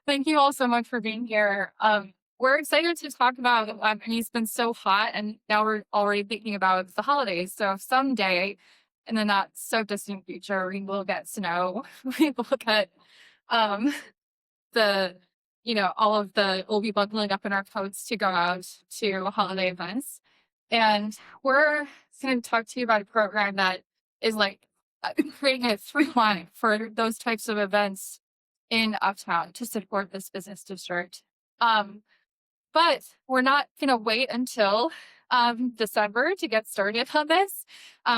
Thank you all so much for being here. We're excited to talk about, and it's been so hot, and now we're already thinking about the holidays. So someday, in the not so distant future, we will get snow. We will get um, the, all of we'll be bundling up in our coats to go out to holiday events. And we're going to talk to you about a program that is like creating a through line for those types of events in Uptown to support this business district. Um, but we're not going to wait until December to get started on this.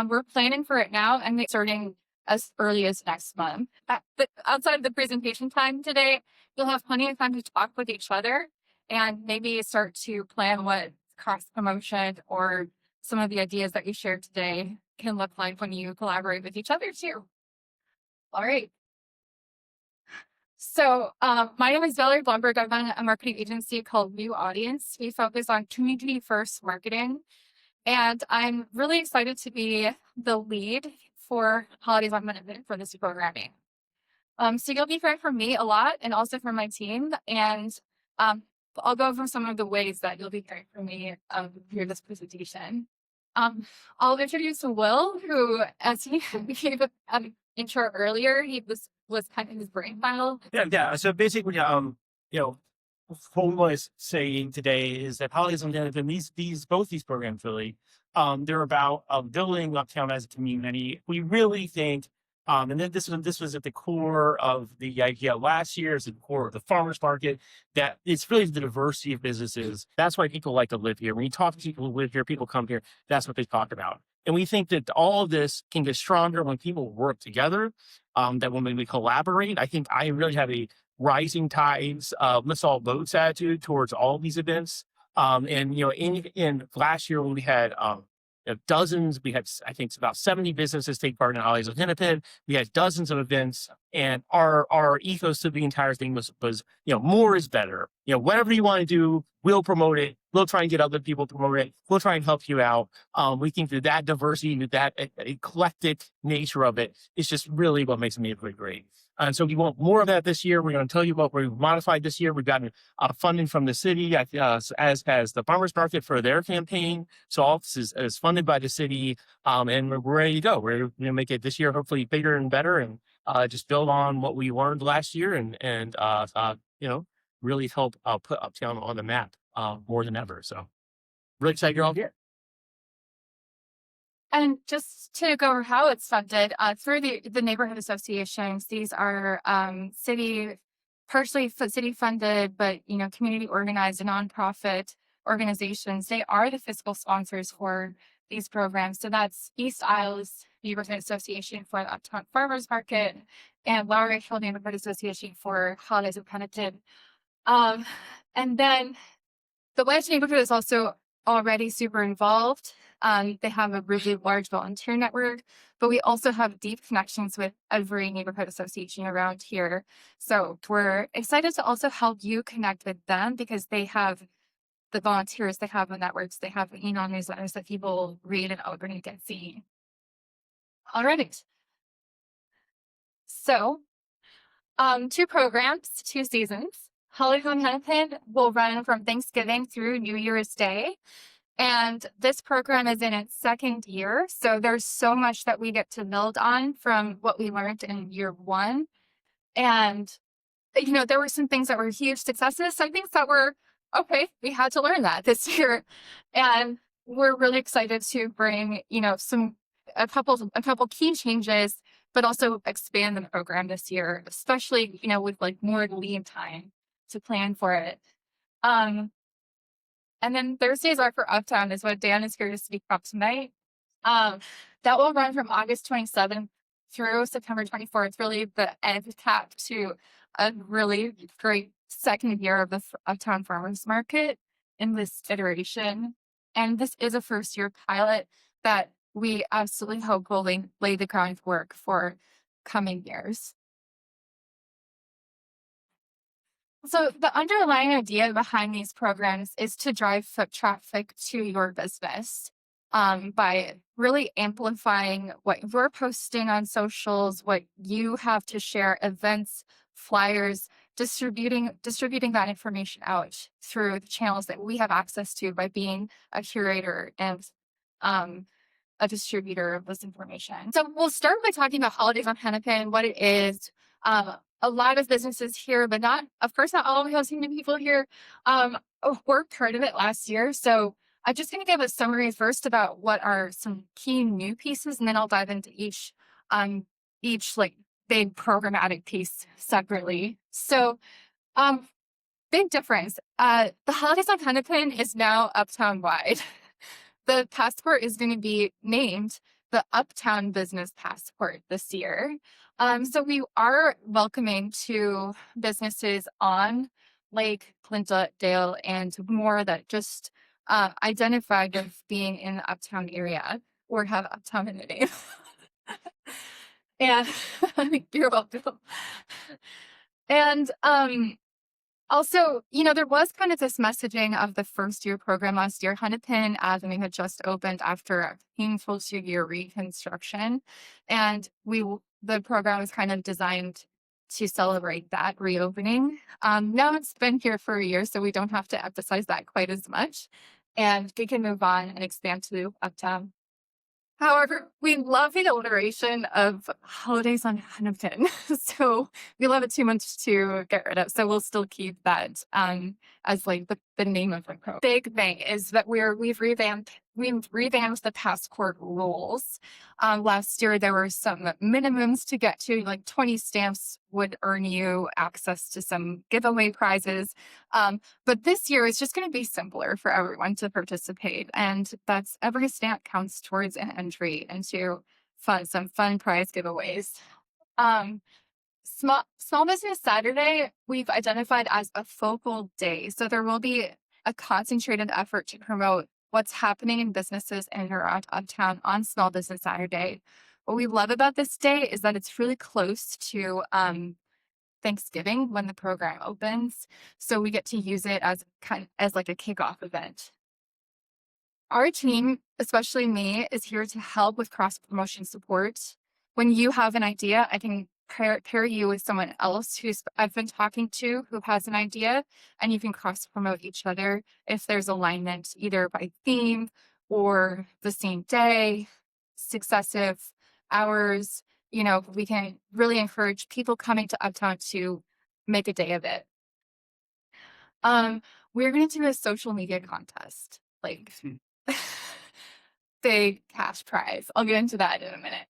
We're planning for it now and starting as early as next month. But outside of the presentation time today, you'll have plenty of time to talk with each other and maybe start to plan what cross promotion or some of the ideas that you shared today can look like when you collaborate with each other too. All right. So my name is Valerie Blumberg. I run a marketing agency called New Audience. We focus on community first marketing. And I'm really excited to be the lead for Holidays on Minute for this programming. So you'll be hearing from me a lot and also from my team. And I'll go over some of the ways that you'll be hearing from me through this presentation. I'll introduce Will, who, as he gave an intro earlier, he was kind of his brainchild. Yeah. So basically, you know, what we want to say today is that Holidays on Minute and both these programs really, they're about building Uptown as a community. We really think, and then this was at the core of the idea last year, is at the core of the farmers market, that it's really the diversity of businesses. That's why people like to live here. When you talk to people who live here, people come here, that's what they talk about. And we think that all of this can get stronger when people work together, that when we collaborate. I think I really have a rising tides, lifts all boats attitude towards all these events. And, in last year when we had dozens, we had, I think, about 70 businesses take part in Holidays of Hennepin. We had dozens of events, and our ethos of the entire thing was, more is better. Whatever you want to do, we'll promote it. We'll try and get other people to promote it. We'll try and help you out. We think that diversity, that eclectic nature of it is just really what makes me great. And so we want more of that this year. We're going to tell you what we've modified this year. We've gotten funding from the city, as has the farmers market for their campaign. So all this is funded by the city, and we're ready to go. We're going to make it this year hopefully bigger and better, and just build on what we learned last year, and really help put Uptown on the map more than ever. So really excited you're all here. And just to go over how it's funded, through the neighborhood associations, these are partially city funded, but community organized and nonprofit organizations. They are the fiscal sponsors for these programs. So that's East Isles Neighborhood Association for the Uptown Farmers Market and Lower Rachel Neighborhood Association for Holidays of Penitent. And then the Wedge neighborhood is also already super involved. They have a really large volunteer network, but we also have deep connections with every neighborhood association around here. So we're excited to also help you connect with them because they have the volunteers, they have the networks, they have email newsletters that people read and open and get seen. All right. So 2 programs, 2 seasons. Holidays on Hennepin will run from Thanksgiving through New Year's Day. And this program is in its 2nd year. So there's so much that we get to build on from what we learned in year 1. And, there were some things that were huge successes. Some things that were, okay, we had to learn that this year. And we're really excited to bring, a couple key changes, but also expand the program this year, especially, with more lead time to plan for it. And then Thursdays are for Uptown is what Dan is here to speak about tonight. That will run from August 27th through September 24th, really the end cap to a really great 2nd year of the Uptown Farmers Market in this iteration. And this is a 1st-year pilot that we absolutely hope will lay the groundwork for coming years. So the underlying idea behind these programs is to drive foot traffic to your business by really amplifying what you're posting on socials, what you have to share, events, flyers, distributing that information out through the channels that we have access to by being a curator and a distributor of this information. So we'll start by talking about Holidays on Hennepin, what it is. A lot of businesses here, but not, of course, not all of the senior people here were part of it last year. So I'm just going to give a summary first about what are some key new pieces, and then I'll dive into each like big programmatic piece separately. So big difference. The Holidays on Hennepin is now Uptown wide. The passport is going to be named the Uptown Business Passport this year. So we are welcoming to businesses on Lake, Clintondale, and more that just identified with being in the Uptown area or have Uptown in the name. And you're welcome. And also, there was kind of this messaging of the first year program last year. Hennepin Avenue had just opened after a painful 2-year reconstruction. And the program was kind of designed to celebrate that reopening. Now it's been here for a year, so we don't have to emphasize that quite as much. And we can move on and expand to Uptown. However, we love the alliteration of Holidays on Hennepin. So we love it too much to get rid of. So we'll still keep that as like the name of the program. Big thing is that we've revamped the passport rules. Last year there were some minimums to get to, like 20 stamps would earn you access to some giveaway prizes. But this year it's just going to be simpler for everyone to participate, and that's every stamp counts towards an entry into some fun prize giveaways. Small Business Saturday, we've identified as a focal day. So there will be a concentrated effort to promote what's happening in businesses in and around Uptown on Small Business Saturday. What we love about this day is that it's really close to Thanksgiving when the program opens. So we get to use it as like a kickoff event. Our team, especially me, is here to help with cross-promotion support. When you have an idea, I can pair you with someone else who I've been talking to who has an idea, and you can cross-promote each other if there's alignment either by theme or the same day, successive hours. We can really encourage people coming to Uptown to make a day of it. We're going to do a social media contest, like big cash prize. I'll get into that in a minute.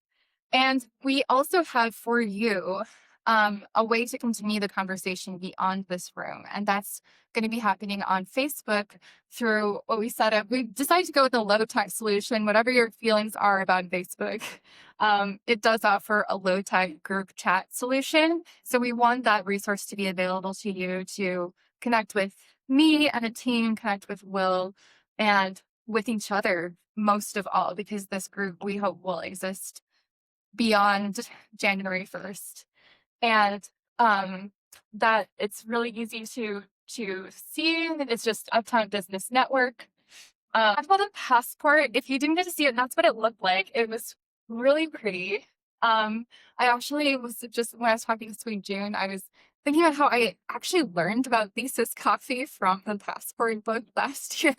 And we also have for you a way to continue the conversation beyond this room. And that's going to be happening on Facebook through what we set up. We decided to go with a low-tech solution. Whatever your feelings are about Facebook, it does offer a low-tech group chat solution. So we want that resource to be available to you to connect with me and a team, connect with Will, and with each other most of all, because this group we hope will exist beyond January 1st. And that it's really easy to see. It's just Uptown Business Network. Talk about the passport. If you didn't get to see it, that's what it looked like. It was really pretty. I actually was just, when I was talking to Sweet June, I was thinking about how I actually learned about Thesis Coffee from the passport book last year.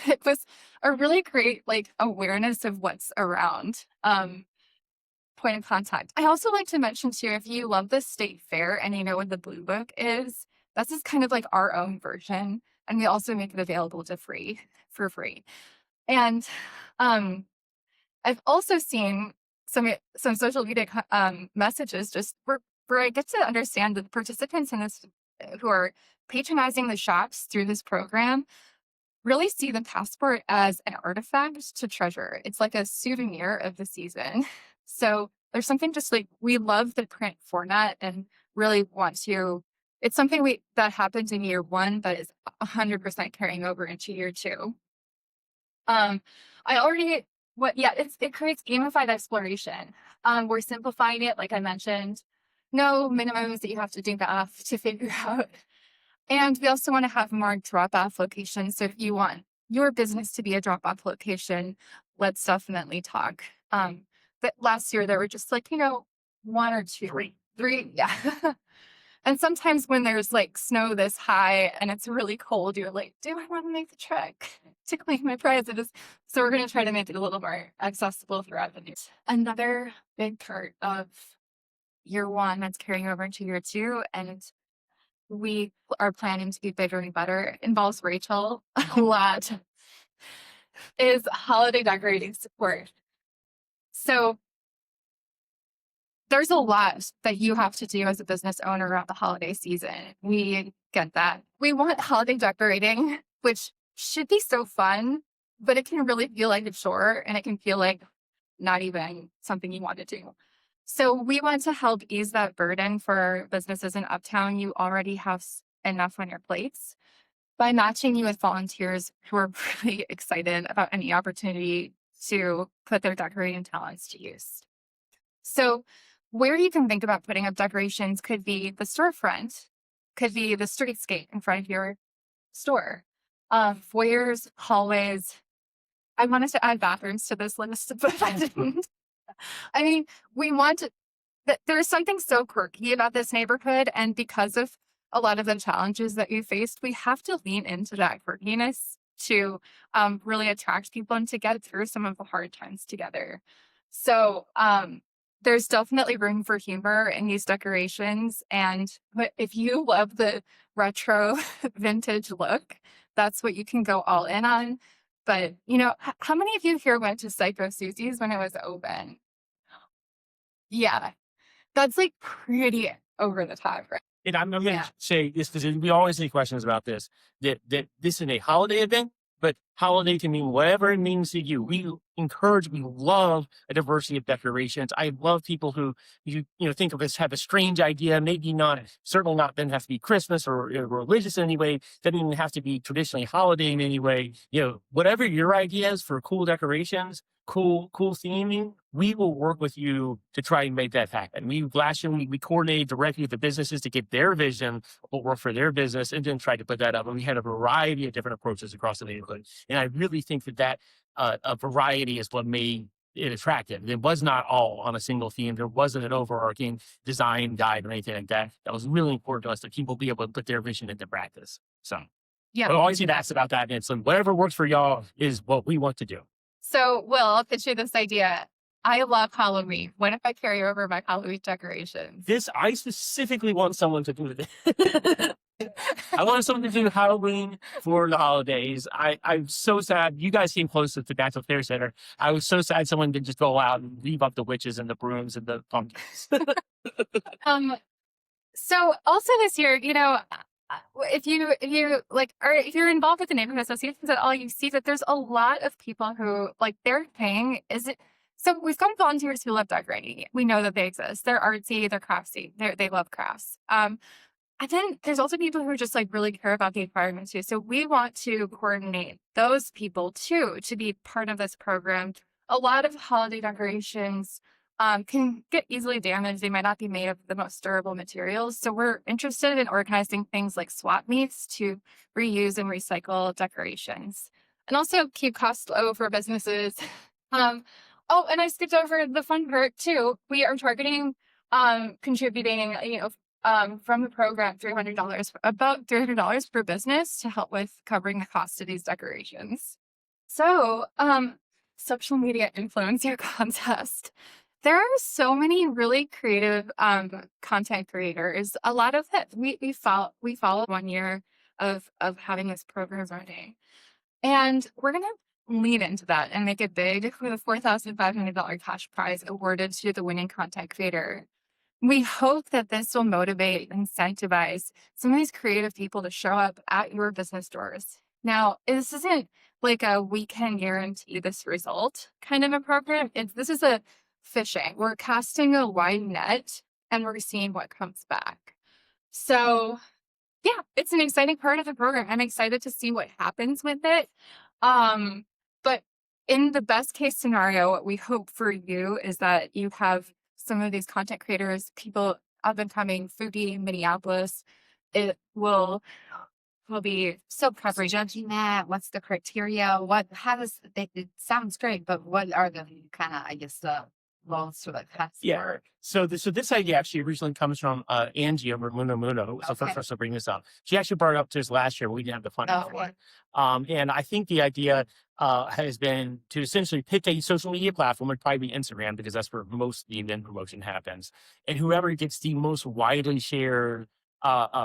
It was a really great awareness of what's around. Point of contact. I also like to mention too, if you love the state fair and you know what the Blue Book is, this is kind of like our own version, and we also make it available for free. And I've also seen some social media messages just where I get to understand the participants in this who are patronizing the shops through this program really see the passport as an artifact to treasure. It's like a souvenir of the season. So there's something just we love the print format and really want to, it's something that happens in year one, but is 100% carrying over into year two. It creates gamified exploration. We're simplifying it, like I mentioned. No minimums that you have to do math to figure out. And we also want to have more drop-off locations. So if you want your business to be a drop-off location, let's definitely talk. But last year there were just one or two. Three, yeah. And sometimes when there's like snow this high and it's really cold, you're like, do I want to make the trek to claim my prizes? So we're going to try to make it a little more accessible throughout the year. Another big part of year one that's carrying over into year two, and we are planning to be bigger and better, involves Rachel a lot, is holiday decorating support. So there's a lot that you have to do as a business owner around the holiday season. We get that. We want holiday decorating, which should be so fun, but it can really feel like a chore, and it can feel like not even something you want to do. So we want to help ease that burden for businesses in Uptown. You already have enough on your plates by matching you with volunteers who are really excited about any opportunity to put their decorating talents to use. So where you can think about putting up decorations could be the storefront, could be the streetscape in front of your store, foyers, hallways. I wanted to add bathrooms to this list, but I didn't. I mean, we want that there's something so quirky about this neighborhood, and because of a lot of the challenges that you faced, we have to lean into that quirkiness to really attract people and to get through some of the hard times together. So there's definitely room for humor in these decorations, but if you love the retro vintage look, that's what you can go all in on. But how many of you here went to Psycho Susie's when it was open? Yeah, that's like pretty over the top, right? And I'm going to Yeah. say this because we always get questions about this, that this is a holiday event, but holiday can mean whatever it means to you. We love a diversity of decorations. I love people who you think of as have a strange idea, maybe not, certainly not doesn't have to be Christmas or religious in any way, doesn't even have to be traditionally holiday in any way. Whatever your ideas for cool decorations, cool theming, we will work with you to try and make that happen. Last year we coordinated directly with the businesses to get their vision, what worked for their business, and then try to put that up. And we had a variety of different approaches across the neighborhood. And I really think that a variety is what made it attractive. It was not all on a single theme. There wasn't an overarching design guide or anything like that. That was really important to us, that people be able to put their vision into practice. So Yeah. I always get asked about that. And it's like, whatever works for y'all is what we want to do. So, Will, I'll pitch you this idea. I love Halloween. What if I carry over my Halloween decorations? I specifically want someone to do this. I want someone to do Halloween for the holidays. I'm so sad. You guys came close to the National Fair Center. I was so sad someone did just go out and leave up the witches and the brooms and the pumpkins. So also this year, if you're involved with the neighborhood associations at all, you see that there's a lot of people who their thing is it. So we've got volunteers who love decorating. We know that they exist. They're artsy, they're craftsy, they love crafts. And then there's also people who just really care about the environment too. So we want to coordinate those people too to be part of this program. A lot of holiday decorations can get easily damaged. They might not be made of the most durable materials. So we're interested in organizing things like swap meets to reuse and recycle decorations, and also keep costs low for businesses. Oh, and I skipped over the fun part too. We are targeting contributing, from the program, about $300 per business to help with covering the cost of these decorations. So, social media influencer contest. There are so many really creative content creators. A lot of that we followed 1 year of having this program running, and we're gonna lean into that and make it big with a $4,500 cash prize awarded to the winning content creator. We hope that this will motivate and incentivize some of these creative people to show up at your business doors. Now, this isn't like a we can guarantee this result kind of a program. This is a fishing. We're casting a wide net and we're seeing what comes back. So yeah, it's an exciting part of the program. I'm excited to see what happens with it. But in the best case scenario, what we hope for you is that you have some of these content creators, people up and coming, foodie in Minneapolis. It will be so coverage. Judging that, what's the criteria? It sounds great, but what are the kind of, walls for like Yeah. passport. So this idea actually originally comes from Angie over at Muno Muno. So Okay. first, I'll bring this up. She actually brought it up to us last year. We didn't have the funding Oh, for it. And I think the idea has been to essentially pick a social media platform, would probably be Instagram, because that's where most of the event promotion happens. And whoever gets the most widely shared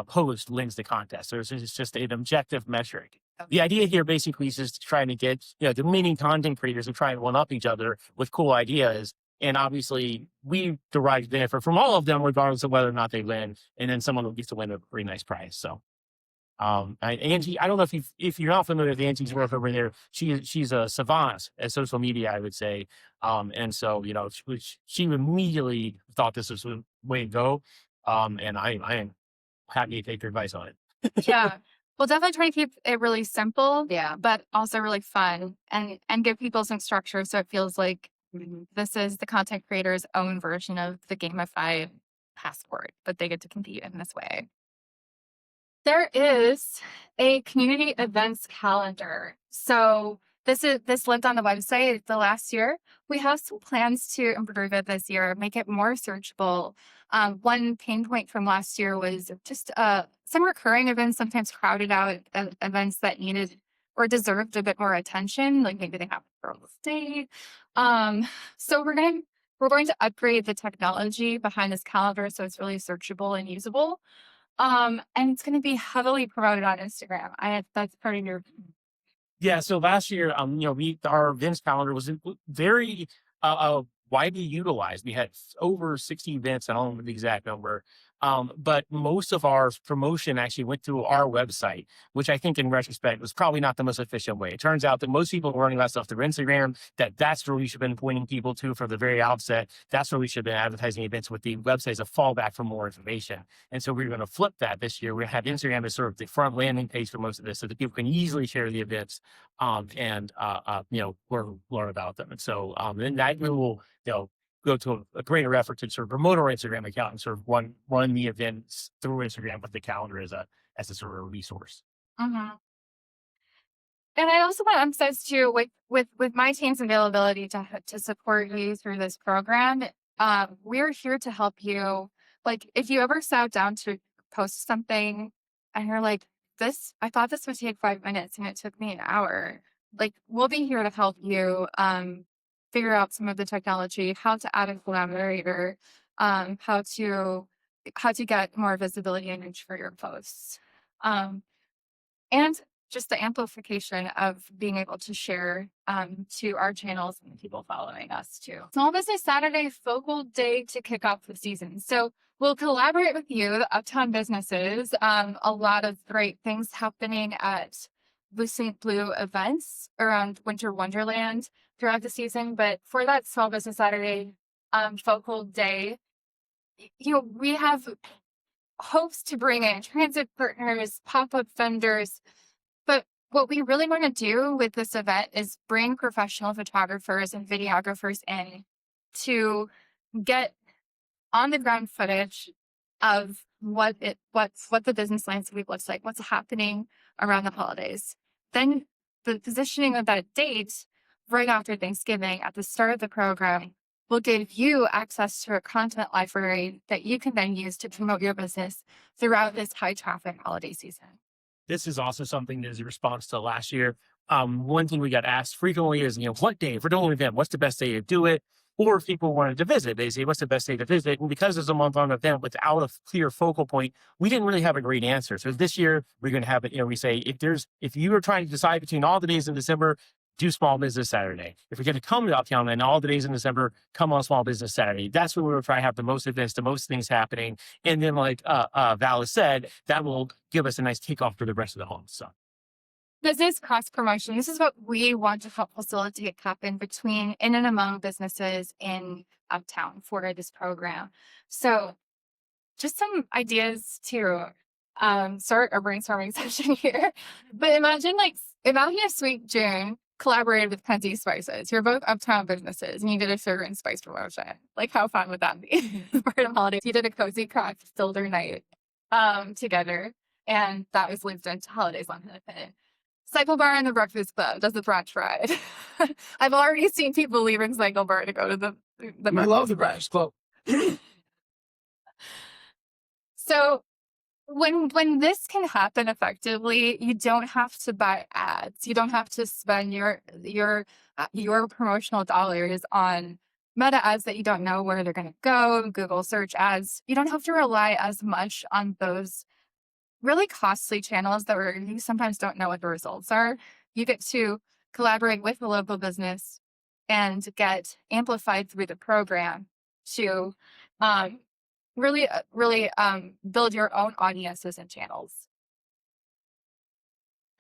post wins the contest. So it's just an objective metric. The idea here basically is just trying to get, the leading content creators to try and one up each other with cool ideas. And obviously, we derive benefit from all of them, regardless of whether or not they win. And then someone gets to win a pretty nice prize. So, Angie, I don't know if you're not familiar with Angie's work over there. She's a savant at social media, I would say. And so she immediately thought this was the way to go. And I am happy to take your advice on it. Yeah. We'll definitely try to keep it really simple, Yeah. but also really fun and give people some structure so it feels like this is the content creator's own version of the gamified passport, but they get to compete in this way. There is a community events calendar. So this lived on the website the last year. We have some plans to improve it this year, make it more searchable. One pain point from last year was just some recurring events sometimes crowded out events that needed or deserved a bit more attention, like maybe they have a girls' day. So we're going to upgrade the technology behind this calendar so it's really searchable and usable. And it's going to be heavily promoted on Instagram. That's part of your. Yeah. So last year, our events calendar was very widely utilized. We had over 60 events. I don't remember the exact number. But most of our promotion actually went through our website, which I think in retrospect was probably not the most efficient way. It turns out that most people are running that stuff through Instagram, that's where we should have been pointing people to from the very outset. That's where we should have been advertising events with the website as a fallback for more information. And so we're going to flip that this year. We're going to have Instagram as sort of the front landing page for most of this so that people can easily share the events and learn about them. And so then that we will, go to a greater effort to sort of promote our Instagram account and sort of run the events through Instagram with the calendar as a sort of a resource. Mhm. And I also want to emphasize too, with my team's availability to support you through this program, we're here to help you. Like, if you ever sat down to post something and you're like, "This, I thought this would take 5 minutes and it took me an hour." Like, we'll be here to help you figure out some of the technology, how to add a collaborator, how to get more visibility and reach for your posts. Um, and just the amplification of being able to share to our channels and the people following us too. Small Business Saturday focal day to kick off the season. So we'll collaborate with you, the Uptown businesses. A lot of great things happening at Blue St. Blue events around Winter Wonderland throughout the season. But for that Small Business Saturday focal day, we have hopes to bring in transit partners, pop-up vendors. But what we really want to do with this event is bring professional photographers and videographers in to get on the ground footage of what the business landscape looks like, what's happening around the holidays. Then the positioning of that date right after Thanksgiving at the start of the program will give you access to a content library that you can then use to promote your business throughout this high traffic holiday season. This is also something that is a response to last year. One thing we got asked frequently is, what day, if we're doing an event, what's the best day to do it? Or if people wanted to visit, they say, what's the best day to visit? And because it's a month-long event without a clear focal point, we didn't really have a great answer. So this year, we're going to have it, we say, if you are trying to decide between all the days in December, do Small Business Saturday. If you're going to come to Uptown and all the days in December, come on Small Business Saturday. That's when we will try to have the most events, the most things happening. And then like Val has said, that will give us a nice kickoff for the rest of the home. So this is cross promotion. This is what we want to help facilitate happen between in and among businesses in Uptown for this program. So just some ideas to start a brainstorming session here. But imagine if Sweet June collaborated with Kenzie Spices. You're both Uptown businesses and you did a sugar and spice promotion. Like, how fun would that be? For the holidays, you did a cozy craft builder night together, and that was linked into Holidays on Hennepin. Cycle Bar and the Breakfast Club does the brunch ride. I've already seen people leaving Cycle Bar to go to the I love the Breakfast Club. So when this can happen effectively, you don't have to buy ads. You don't have to spend your promotional dollars on meta ads that you don't know where they're going to go, Google search ads. You don't have to rely as much on those really costly channels that you sometimes don't know what the results are. You get to collaborate with the local business and get amplified through the program to um, really build your own audiences and channels.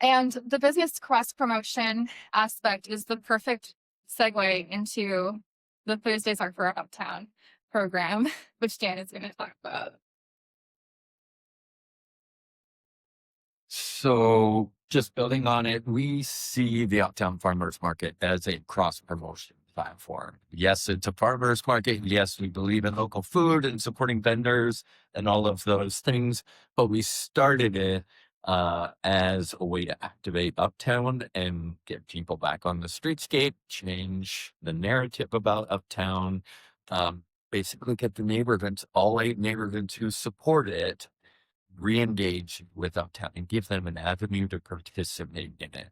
And the business cross promotion aspect is the perfect segue into the Thursdays Are for Uptown program, which Dan is going to talk about. So just building on it, we see the Uptown Farmers Market as a cross promotion platform. Yes, it's a farmers market. Yes, we believe in local food and supporting vendors and all of those things, but we started it as a way to activate Uptown and get people back on the streetscape, change the narrative about Uptown, basically get the neighborhoods, all 8 neighborhoods who support it, re-engage with Uptown and give them an avenue to participate in it.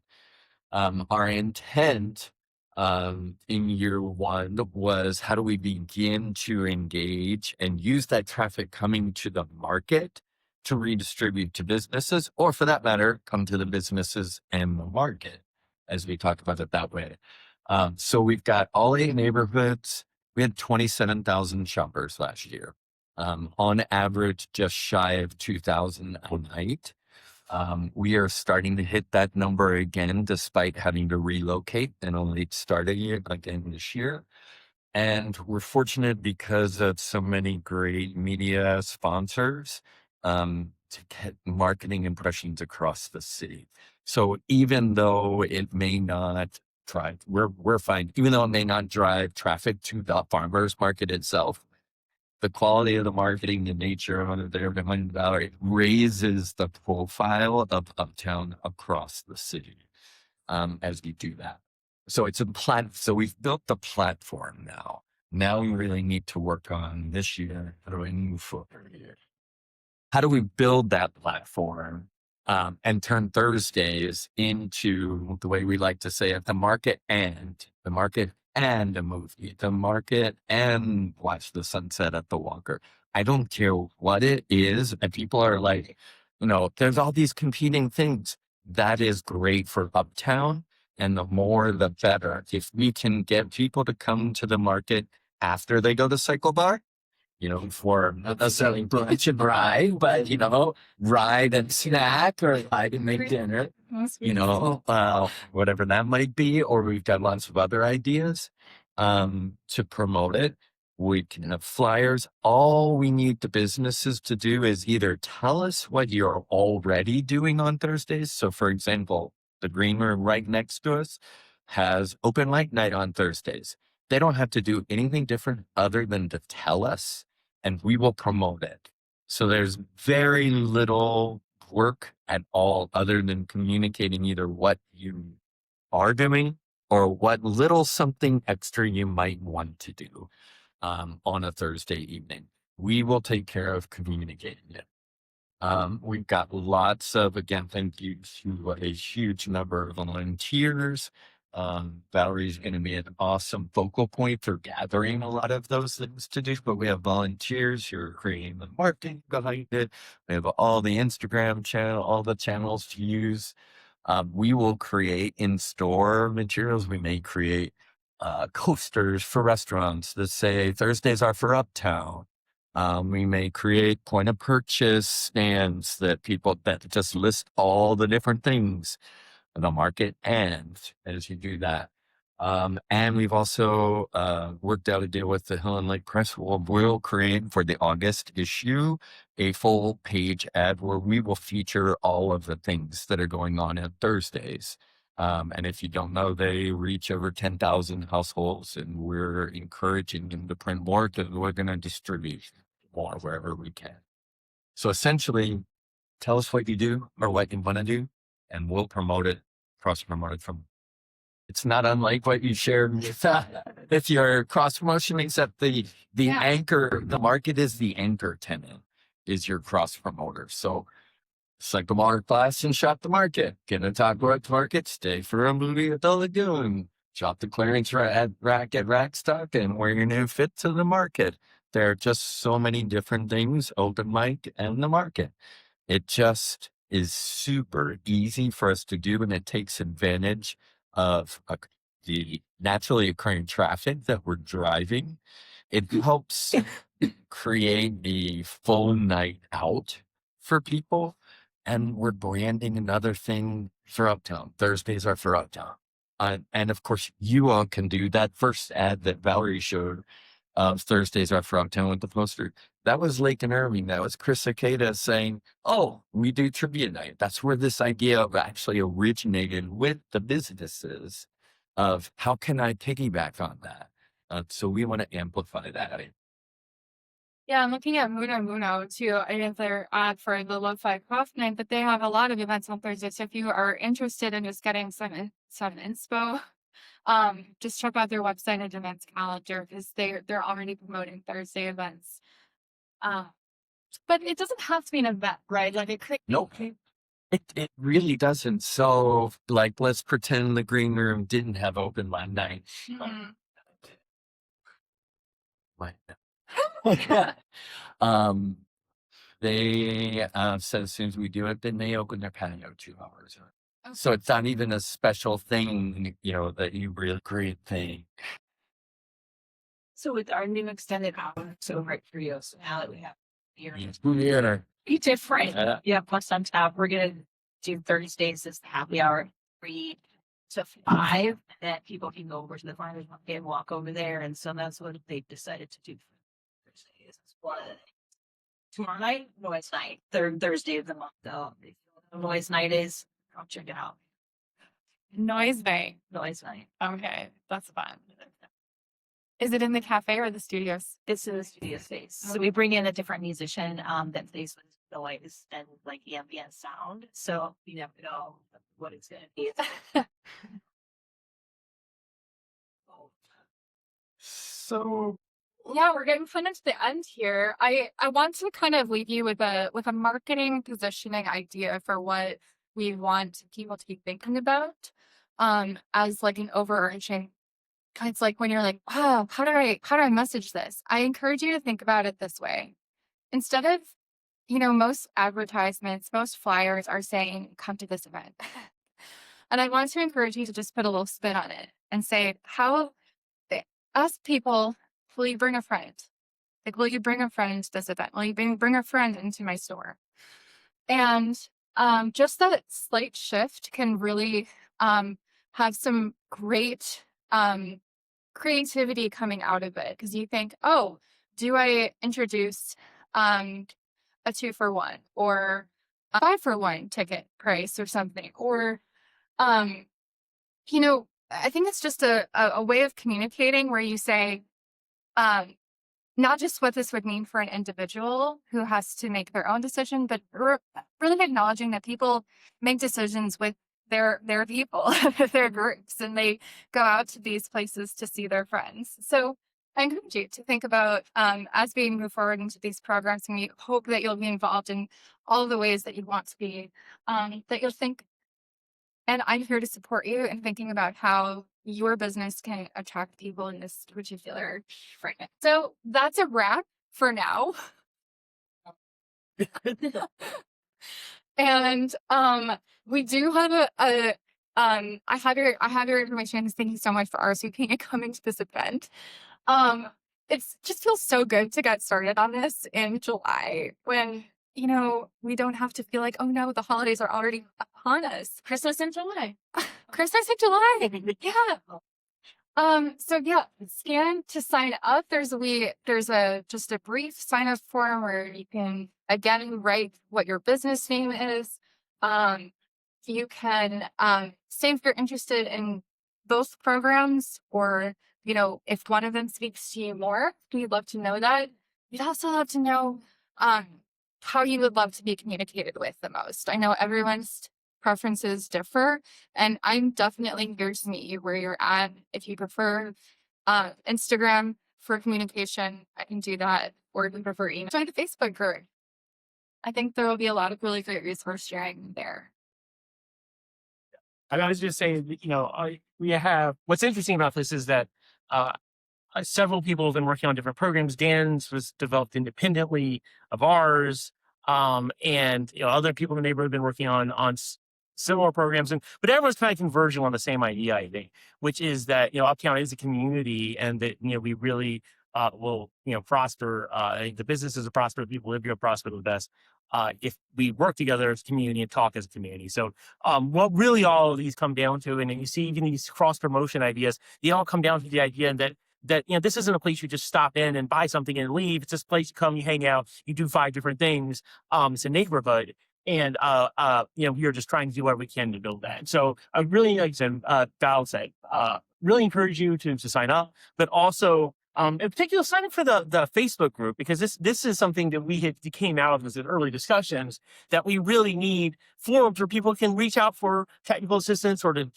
Our intent in year 1 was, how do we begin to engage and use that traffic coming to the market to redistribute to businesses, or for that matter, come to the businesses and the market, as we talk about it that way. So we've got all 8 neighborhoods. We had 27,000 shoppers last year. On average, just shy of 2,000 a night. We are starting to hit that number again, despite having to relocate and only starting it again this year. And we're fortunate because of so many great media sponsors to get marketing impressions across the city. So even though it may not drive, we're fine. Even though it may not drive traffic to the farmers market itself, the quality of the marketing, the nature of it there behind the gallery raises the profile of Uptown across the city as we do that. So it's so we've built the platform now. Now we really need to work on this year. How do we move forward here? How do we build that platform and turn Thursdays into, the way we like to say it, the market and a movie, the market and watch the sunset at the Walker. I don't care what it is. And people are like, there's all these competing things. That is great for Uptown. And the more, the better. If we can get people to come to the market after they go to Cycle Bar, for not necessarily brunch and ride, but, ride and snack, or ride and make dinner, whatever that might be. Or we've got lots of other ideas to promote it. We can have flyers. All we need the businesses to do is either tell us what you're already doing on Thursdays. So, for example, the green room right next to us has open light night on Thursdays. They don't have to do anything different other than to tell us, and we will promote it. So there's very little work at all other than communicating either what you are doing or what little something extra you might want to do on a Thursday evening. We will take care of communicating it. We've got lots of, again, thank you to a huge number of volunteers. Valerie's going to be an awesome focal point for gathering a lot of those things to do, but we have volunteers who are creating the marketing behind it. We have all the Instagram channel, all the channels to use. We will create in-store materials. We may create coasters for restaurants that say Thursdays are for Uptown. We may create point of purchase stands that just list all the different things in the market. And as you do that, and we've also worked out a deal with the Hill and Lake Press. We'll create for the August issue a full page ad where we will feature all of the things that are going on Thursdays. And if you don't know, they reach over 10,000 households, and we're encouraging them to print more because we're going to distribute more wherever we can. So essentially, tell us what you do or what you want to do, and we'll promote it, cross-promote it from It's not unlike what you shared with your cross promotion, except the Yeah. anchor, the market is the anchor tenant, is your cross promoter. So cycle more class and shop the market. Get a taco at the market, stay for a movie at the lagoon. Shop the clearance rack at rack stock and wear your new fit to the market. There are just so many different things, open mic and the market. It just is super easy for us to do, and it takes advantage of the naturally occurring traffic that we're driving. It helps create a full night out for people. And we're branding another thing for Uptown. Thursdays are for Uptown. And of course, you all can do that first ad that Valerie showed of Thursdays are for Uptown with the poster. That was Lake and Irving. That was Chris Cicada saying, oh, we do trivia night. That's where this idea of actually originated with the businesses of how can I piggyback on that? So we want to amplify that. Yeah, I'm looking at Muno Muno too. I have their ad for the Lo-Fi Craft Night, but they have a lot of events on Thursday. So if you are interested in just getting some inspo, just check out their website and events calendar because they're already promoting Thursday events. But it doesn't have to be an event, right? Like it could be. Nope. It really doesn't. So like, let's pretend the green room didn't have open that night. Mhm. They said as soon as we do it, then they open their patio 2 hours. Okay. So it's not even a special thing, that you really great thing. So with our new extended hours over at Trios, now that we have here, Yeah. be different. Yeah. Yeah, plus on top, we're gonna do Thursdays as the happy hour 3 to 5, and then people can go over to the farmers market and walk over there, and so that's what they've decided to do for Thursdays. It's one of the things. Tomorrow night, noise night. Third Thursday of the month, though. If you know what noise night is, come check it out. Noise night. Noise night. Okay, that's fun. Is it in the cafe or the studios? It's in the studio space. So we bring in a different musician that plays with noise and like ambient sound. So you never know what it's gonna be. So Yeah, we're getting kind of to the end here. I want to kind of leave you with a marketing positioning idea for what we want people to be thinking about as like an overarching kind of like when you're like, oh, how do I message this? I encourage you to think about it this way. Instead of, most advertisements, most flyers are saying, come to this event. And I want to encourage you to just put a little spin on it and say, ask people, will you bring a friend? Like, will you bring a friend to this event? Will you bring a friend into my store? And just that slight shift can really have some great creativity coming out of it. Because you think, oh, do I introduce a 2-for-1 or a 5-for-1 ticket price or something? Or, I think it's just a way of communicating where you say, not just what this would mean for an individual who has to make their own decision, but really acknowledging that people make decisions with their people, their groups, and they go out to these places to see their friends. So I encourage you to think about as we move forward into these programs, and we hope that you'll be involved in all of the ways that you want to be, that you'll think, and I'm here to support you in thinking about how your business can attract people in this particular fragment. So that's a wrap for now. And we do have I have your information. Thank you so much for RSVPing and coming to this event. It's just feels so good to get started on this in July when we don't have to feel like, oh no, the holidays are already upon us. Christmas in July. Christmas in July. Yeah. So yeah, scan to sign up. There's just a brief sign up form where you can again write what your business name is. You can say if you're interested in both programs or if one of them speaks to you more. We'd love to know that. We'd also love to know how you would love to be communicated with the most. I know everyone's preferences differ. And I'm definitely here to meet you where you're at. If you prefer Instagram for communication, I can do that. Or if you prefer email, join the Facebook group. I think there will be a lot of really great resource sharing there. I was just saying, that, we have what's interesting about this is that several people have been working on different programs. Dan's was developed independently of ours, and other people in the neighborhood have been working on similar programs, but everyone's kind of converging on the same idea, I think, which is that Uptown is a community, and that we really will prosper. The businesses will prosper, people live here prosper the best if we work together as a community and talk as a community. So what really all of these come down to, and you see even these cross promotion ideas, they all come down to the idea that this isn't a place you just stop in and buy something and leave. It's this place you come, you hang out, you do 5 different things. It's a neighborhood. And we are just trying to do what we can to build that. So I really, like I said, Val said, really encourage you to sign up, but also in particular sign up for the Facebook group, because this is something that we came out of as in early discussions, that we really need forums where people can reach out for technical assistance, or to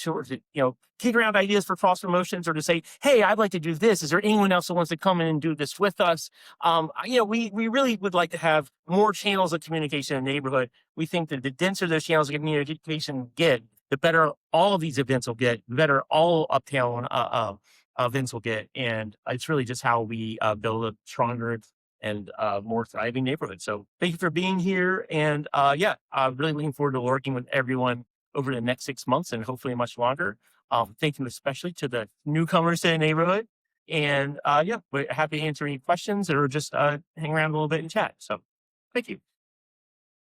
kick around ideas for cross promotions, or to say, hey, I'd like to do this. Is there anyone else that wants to come in and do this with us? We really would like to have more channels of communication in the neighborhood. We think that the denser those channels of communication get, the better all of these events will get, the better all Uptown events will get. And it's really just how we build a stronger and more thriving neighborhood. So thank you for being here. And I'm really looking forward to working with everyone over the next 6 months and hopefully much longer. Thank you especially to the newcomers to the neighborhood. And we're happy to answer any questions, or just hang around a little bit and chat. So thank you.